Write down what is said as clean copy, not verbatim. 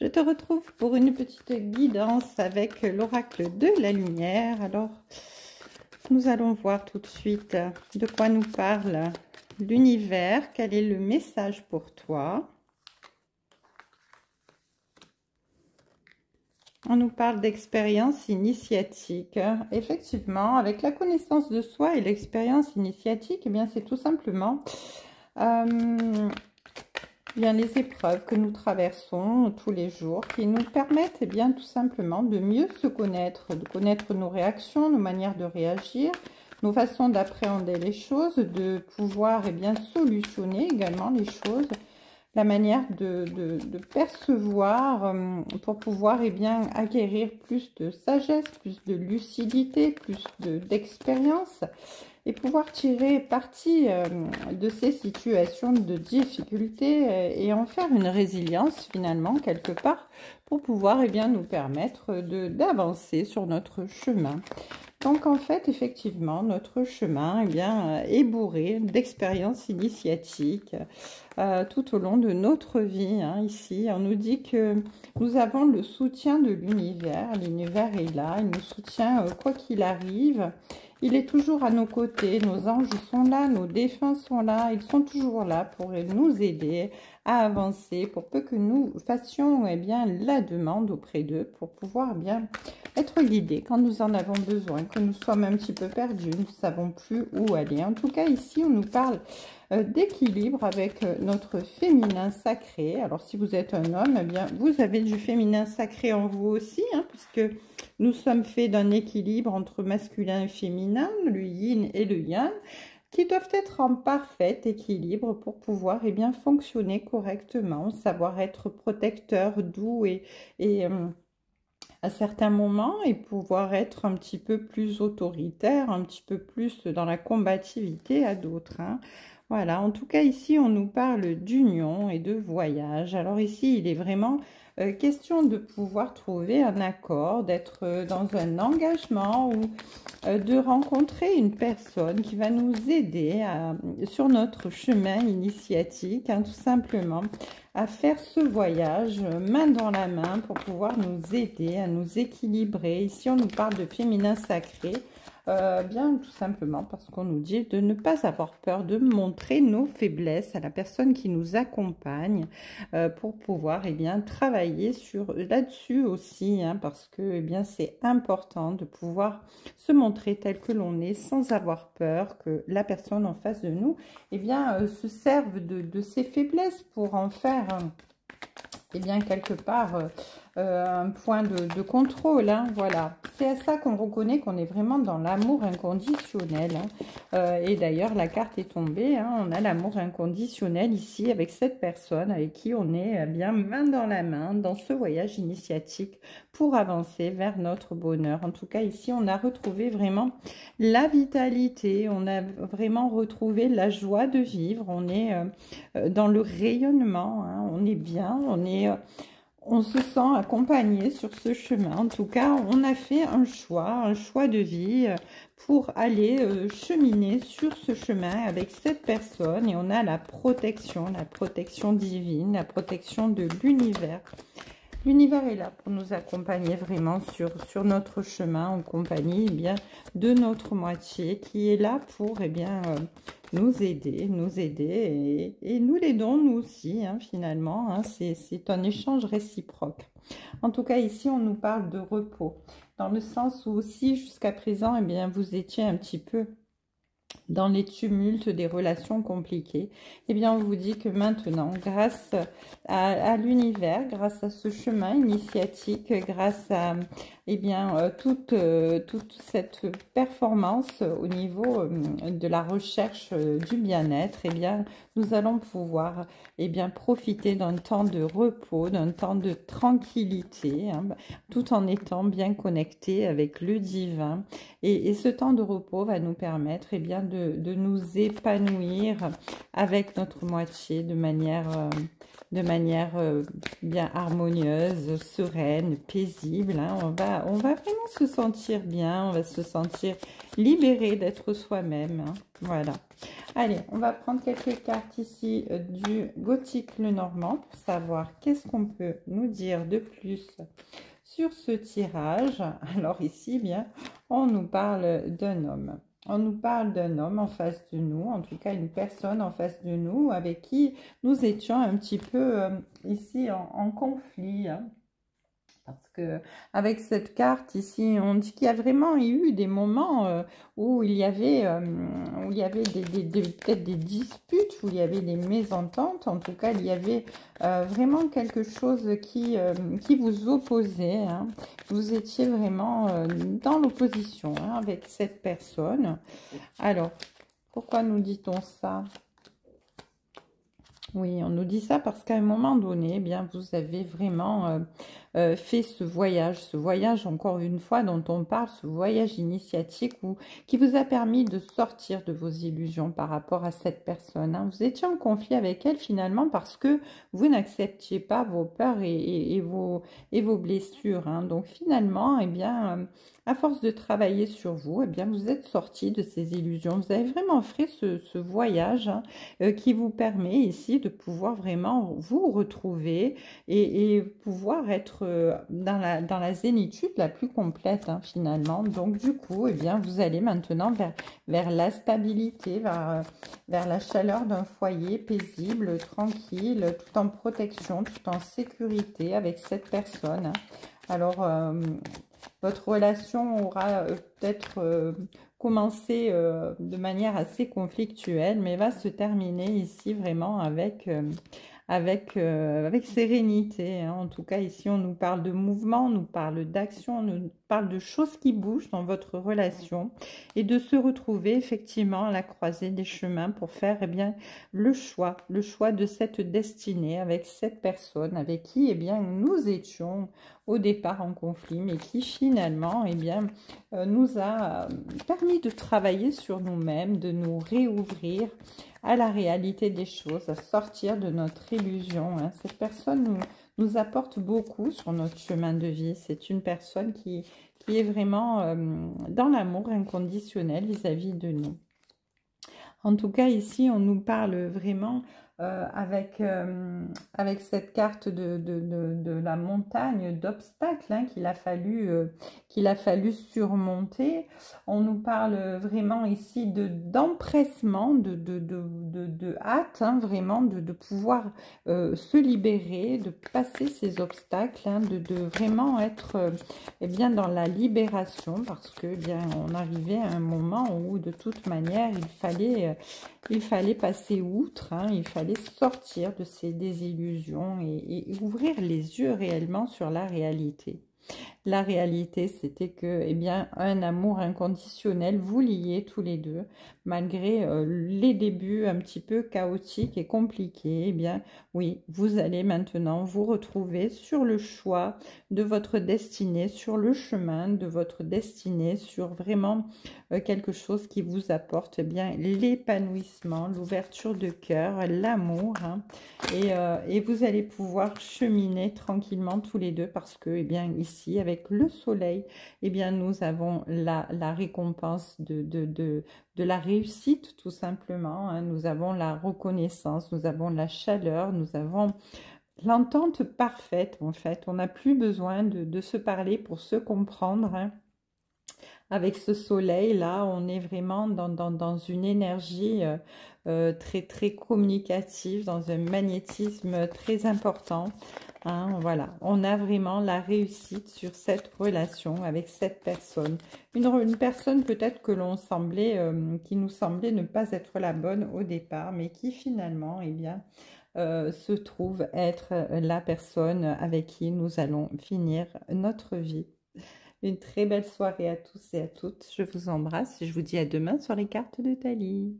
Je te retrouve pour une petite guidance avec l'oracle de la lumière. Alors, nous allons voir tout de suite de quoi nous parle l'univers. Quel est le message pour toi? On nous parle d'expérience initiatique. Effectivement, avec la connaissance de soi et l'expérience initiatique, eh bien, c'est tout simplement bien les épreuves que nous traversons tous les jours qui nous permettent bien tout simplement de mieux se connaître, de connaître nos réactions, nos manières de réagir, nos façons d'appréhender les choses, de pouvoir bien solutionner également les choses, la manière de percevoir pour pouvoir bien acquérir plus de sagesse, plus de lucidité, plus d'expérience. Et pouvoir tirer parti de ces situations de difficulté et en faire une résilience finalement quelque part pour pouvoir bien nous permettre d'avancer sur notre chemin. Donc en fait effectivement notre chemin bien, est bourré d'expériences initiatiques tout au long de notre vie. Ici on nous dit que nous avons le soutien de l'univers. L'univers est là, il nous soutient quoi qu'il arrive. Il est toujours à nos côtés, nos anges sont là, nos défunts sont là, ils sont toujours là pour nous aider à avancer, pour peu que nous fassions bien la demande auprès d'eux, pour pouvoir bien être guidés quand nous en avons besoin, que nous sommes un petit peu perdus, nous ne savons plus où aller. En tout cas, ici, on nous parle d'équilibre avec notre féminin sacré. Alors, si vous êtes un homme, eh bien, vous avez du féminin sacré en vous aussi, puisque nous sommes faits d'un équilibre entre masculin et féminin, le yin et le yang, qui doivent être en parfait équilibre pour pouvoir bien fonctionner correctement, savoir être protecteur, doux et à certains moments, et pouvoir être un petit peu plus autoritaire, un petit peu plus dans la combativité à d'autres. Voilà, en tout cas ici on nous parle d'union et de voyage. Alors ici il est vraiment question de pouvoir trouver un accord, d'être dans un engagement ou de rencontrer une personne qui va nous aider sur notre chemin initiatique, tout simplement à faire ce voyage main dans la main pour pouvoir nous aider à nous équilibrer. Ici on nous parle de féminin sacré. Bien tout simplement parce qu'on nous dit de ne pas avoir peur de montrer nos faiblesses à la personne qui nous accompagne pour pouvoir bien travailler là-dessus aussi, parce que bien c'est important de pouvoir se montrer tel que l'on est sans avoir peur que la personne en face de nous bien se serve de ses faiblesses pour en faire bien quelque part un point de contrôle. Voilà, c'est à ça qu'on reconnaît qu'on est vraiment dans l'amour inconditionnel. Et d'ailleurs la carte est tombée, on a l'amour inconditionnel ici avec cette personne avec qui on est bien main dans la main dans ce voyage initiatique pour avancer vers notre bonheur. En tout cas ici on a retrouvé vraiment la vitalité, on a vraiment retrouvé la joie de vivre, on est dans le rayonnement, on est bien, on se sent accompagné sur ce chemin. En tout cas, on a fait un choix de vie pour aller cheminer sur ce chemin avec cette personne. Et on a la protection divine, la protection de l'univers. L'univers est là pour nous accompagner vraiment sur notre chemin en compagnie de notre moitié qui est là pour nous aider et nous l'aidons nous aussi finalement. C'est un échange réciproque. En tout cas ici on nous parle de repos dans le sens où aussi jusqu'à présent vous étiez un petit peu dans les tumultes des relations compliquées. On vous dit que maintenant, grâce à l'univers, grâce à ce chemin initiatique, grâce à toute cette performance au niveau de la recherche du bien-être, nous allons pouvoir profiter d'un temps de repos, d'un temps de tranquillité, tout en étant bien connectés avec le divin. Et ce temps de repos va nous permettre de nous épanouir avec notre moitié de manière bien harmonieuse, sereine, paisible. On va vraiment se sentir bien, on va se sentir libéré d'être soi-même. Voilà. Allez, on va prendre quelques cartes ici du Gothique le Normand pour savoir qu'est-ce qu'on peut nous dire de plus sur ce tirage. Alors ici, bien, on nous parle d'un homme. On nous parle d'un homme en face de nous, en tout cas une personne en face de nous avec qui nous étions un petit peu ici en conflit, hein. Parce que avec cette carte ici, on dit qu'il y a vraiment eu des moments où il y avait, peut-être des disputes, où il y avait des mésententes. En tout cas, il y avait vraiment quelque chose qui vous opposait, hein. Vous étiez vraiment dans l'opposition, hein, avec cette personne. Alors, pourquoi nous dit-on ça? Oui, on nous dit ça parce qu'à un moment donné, eh bien, vous avez vraiment fait ce voyage encore une fois dont on parle, ce voyage initiatique qui vous a permis de sortir de vos illusions par rapport à cette personne, hein. Vous étiez en conflit avec elle finalement parce que vous n'acceptiez pas vos peurs et vos blessures, hein. Donc finalement, eh bien, à force de travailler sur vous, eh bien, vous êtes sorti de ces illusions. Vous avez vraiment fait ce voyage, hein, qui vous permet ici de pouvoir vraiment vous retrouver et pouvoir être dans la zénitude la plus complète, hein, finalement. Donc du coup, eh bien, vous allez maintenant vers la stabilité, vers la chaleur d'un foyer paisible, tranquille, tout en protection, tout en sécurité avec cette personne, hein. Alors, votre relation aura peut-être commencé de manière assez conflictuelle, mais va se terminer ici vraiment avec sérénité, hein. En tout cas, ici, on nous parle de mouvement, on nous parle d'action, on nous parle de choses qui bougent dans votre relation et de se retrouver effectivement à la croisée des chemins pour faire, eh bien, le choix de cette destinée avec cette personne avec qui, eh bien, nous étions au départ en conflit, mais qui finalement, eh bien, nous a permis de travailler sur nous-mêmes, de nous réouvrir à la réalité des choses, à sortir de notre illusion, hein. Cette personne nous apporte beaucoup sur notre chemin de vie. C'est une personne qui est vraiment dans l'amour inconditionnel vis-à-vis de nous. En tout cas, ici, on nous parle vraiment avec cette carte de la montagne d'obstacles, hein, qu'il a fallu surmonter. On nous parle vraiment ici d'empressement, de hâte, hein, vraiment de pouvoir se libérer, de passer ces obstacles, hein, de vraiment être eh bien, dans la libération, parce que eh bien, on arrivait à un moment où de toute manière il fallait passer outre, hein, il fallait sortir de ces désillusions et ouvrir les yeux réellement sur la réalité. La réalité, c'était que, eh bien, un amour inconditionnel vous liait tous les deux, malgré les débuts un petit peu chaotiques et compliqués. Eh bien, oui, vous allez maintenant vous retrouver sur le choix de votre destinée, sur le chemin de votre destinée, sur vraiment quelque chose qui vous apporte, eh bien, l'épanouissement, l'ouverture de cœur, l'amour, hein, et vous allez pouvoir cheminer tranquillement tous les deux parce que, eh bien, ici, avec le soleil, eh bien, nous avons la récompense de la réussite, tout simplement, hein. Nous avons la reconnaissance, nous avons la chaleur, nous avons l'entente parfaite, en fait. On n'a plus besoin de se parler pour se comprendre, hein. Avec ce soleil-là, on est vraiment dans une énergie très, très communicative, dans un magnétisme très important, hein. Voilà, on a vraiment la réussite sur cette relation avec cette personne. Une personne peut-être que qui nous semblait ne pas être la bonne au départ, mais qui finalement, eh bien, se trouve être la personne avec qui nous allons finir notre vie. Une très belle soirée à tous et à toutes. Je vous embrasse et je vous dis à demain sur les cartes de Thalie.